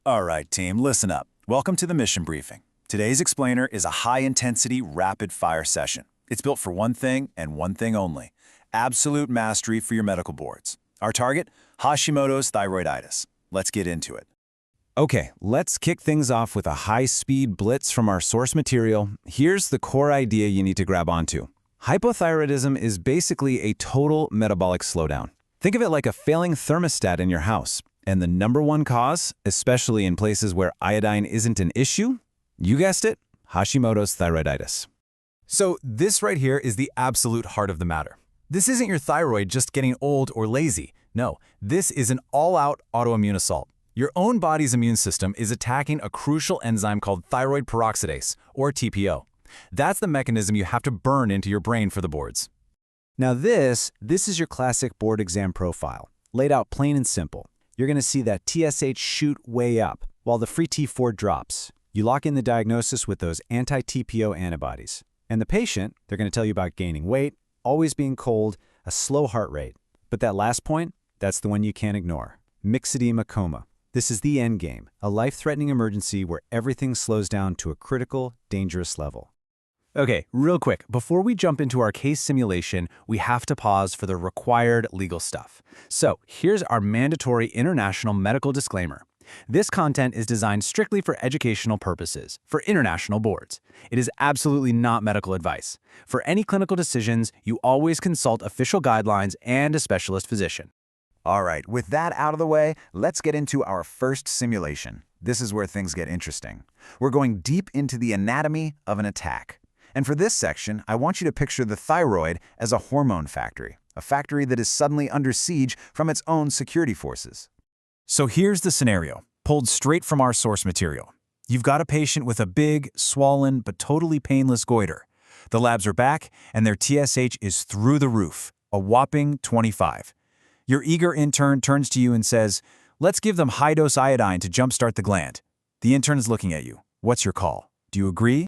All right, team, listen up. Welcome to the mission briefing. Today's explainer is a high-intensity, rapid-fire session. It's built for one thing and one thing only: absolute mastery for your medical boards. Our target? Hashimoto's thyroiditis. Let's get into it. Okay, let's kick things off with a high-speed blitz from our source material. Here's the core idea you need to grab onto. Hypothyroidism is basically a total metabolic slowdown. Think of it like a failing thermostat in your house. And the number one cause, especially in places where iodine isn't an issue, you guessed it, Hashimoto's thyroiditis. So this right here is the absolute heart of the matter. This isn't your thyroid just getting old or lazy. No, this is an all-out autoimmune assault. Your own body's immune system is attacking a crucial enzyme called thyroid peroxidase, or TPO. That's the mechanism you have to burn into your brain for the boards. Now this is your classic board exam profile, laid out plain and simple. You're going to see that TSH shoot way up, while the free T4 drops. You lock in the diagnosis with those anti-TPO antibodies. And the patient, they're going to tell you about gaining weight, always being cold, a slow heart rate. But that last point, that's the one you can't ignore. Myxedema coma. This is the end game, a life-threatening emergency where everything slows down to a critical, dangerous level. Okay, real quick, before we jump into our case simulation, we have to pause for the required legal stuff. So here's our mandatory international medical disclaimer. This content is designed strictly for educational purposes, for international boards. It is absolutely not medical advice. For any clinical decisions, you always consult official guidelines and a specialist physician. All right, with that out of the way, let's get into our first simulation. This is where things get interesting. We're going deep into the anatomy of an attack. And for this section, I want you to picture the thyroid as a hormone factory, a factory that is suddenly under siege from its own security forces. So here's the scenario, pulled straight from our source material. You've got a patient with a big, swollen, but totally painless goiter. The labs are back, and their TSH is through the roof, a whopping 25. Your eager intern turns to you and says, "Let's give them high-dose iodine to jumpstart the gland." The intern is looking at you. What's your call? Do you agree?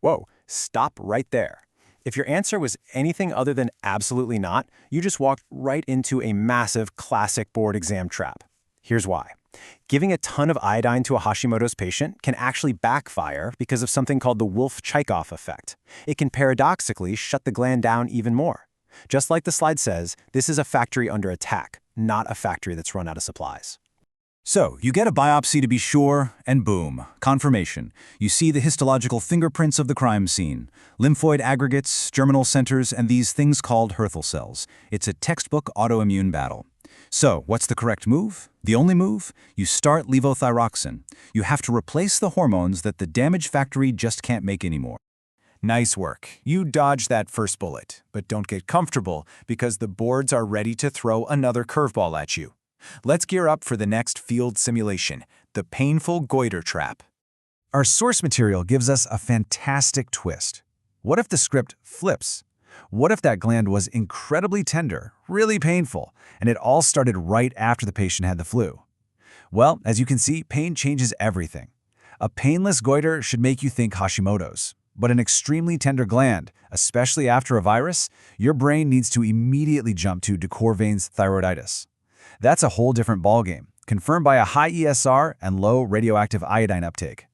Whoa, stop right there. If your answer was anything other than absolutely not, you just walked right into a massive classic board exam trap. Here's why. Giving a ton of iodine to a Hashimoto's patient can actually backfire because of something called the Wolff-Chaikoff effect. It can paradoxically shut the gland down even more. Just like the slide says, this is a factory under attack, not a factory that's run out of supplies. So, you get a biopsy to be sure, and boom, confirmation. You see the histological fingerprints of the crime scene. Lymphoid aggregates, germinal centers, and these things called Hurthle cells. It's a textbook autoimmune battle. So, what's the correct move? The only move? You start levothyroxine. You have to replace the hormones that the damaged factory just can't make anymore. Nice work. You dodged that first bullet, but don't get comfortable because the boards are ready to throw another curveball at you. Let's gear up for the next field simulation, the Painful Goiter Trap. Our source material gives us a fantastic twist. What if the script flips? What if that gland was incredibly tender, really painful, and it all started right after the patient had the flu? Well, as you can see, pain changes everything. A painless goiter should make you think Hashimoto's. But an extremely tender gland, especially after a virus, your brain needs to immediately jump to de Quervain's thyroiditis. That's a whole different ballgame, confirmed by a high ESR and low radioactive iodine uptake.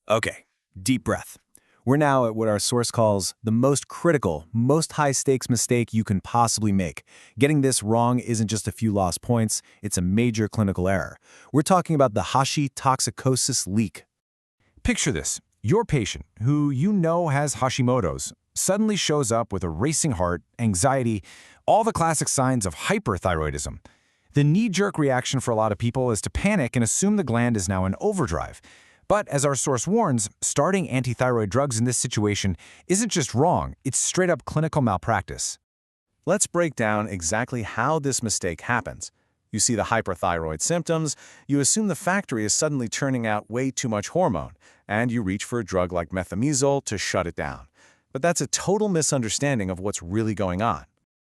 Okay, deep breath. We're now at what our source calls the most critical, most high-stakes mistake you can possibly make. Getting this wrong isn't just a few lost points, it's a major clinical error. We're talking about the Hashitoxicosis leak. Picture this. Your patient, who you know has Hashimoto's, suddenly shows up with a racing heart, anxiety, all the classic signs of hyperthyroidism. The knee-jerk reaction for a lot of people is to panic and assume the gland is now in overdrive. But as our source warns, starting anti-thyroid drugs in this situation isn't just wrong, it's straight-up clinical malpractice. Let's break down exactly how this mistake happens. You see the hyperthyroid symptoms, you assume the factory is suddenly churning out way too much hormone, and you reach for a drug like methimazole to shut it down. But that's a total misunderstanding of what's really going on.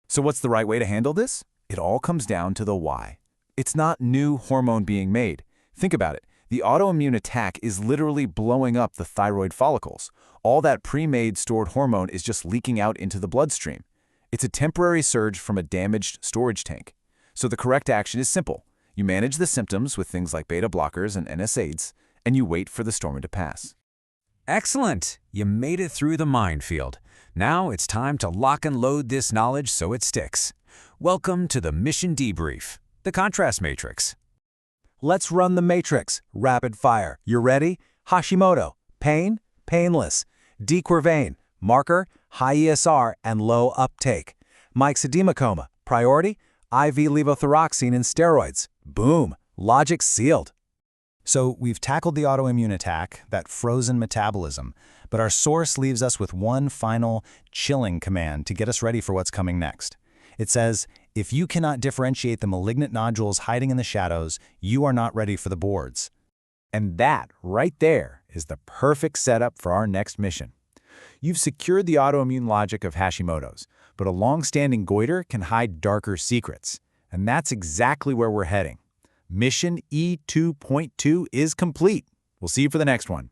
So what's the right way to handle this? It all comes down to the why. It's not new hormone being made. Think about it. The autoimmune attack is literally blowing up the thyroid follicles. All that pre-made stored hormone is just leaking out into the bloodstream. It's a temporary surge from a damaged storage tank. So the correct action is simple. You manage the symptoms with things like beta blockers and NSAIDs, and you wait for the storm to pass. Excellent! You made it through the minefield. Now it's time to lock and load this knowledge so it sticks. Welcome to the Mission Debrief, the contrast matrix. Let's run the matrix. Rapid fire. You ready? Hashimoto. Pain? Painless. Dequervain. Marker? High ESR and low uptake. Myxedema coma. Priority? IV levothyroxine and steroids. Boom. Logic sealed. So we've tackled the autoimmune attack, that frozen metabolism, but our source leaves us with one final, chilling command to get us ready for what's coming next. It says, if you cannot differentiate the malignant nodules hiding in the shadows, you are not ready for the boards. And that, right there, is the perfect setup for our next mission. You've secured the autoimmune logic of Hashimoto's, but a long-standing goiter can hide darker secrets. And that's exactly where we're heading. Mission E2.2 is complete. We'll see you for the next one.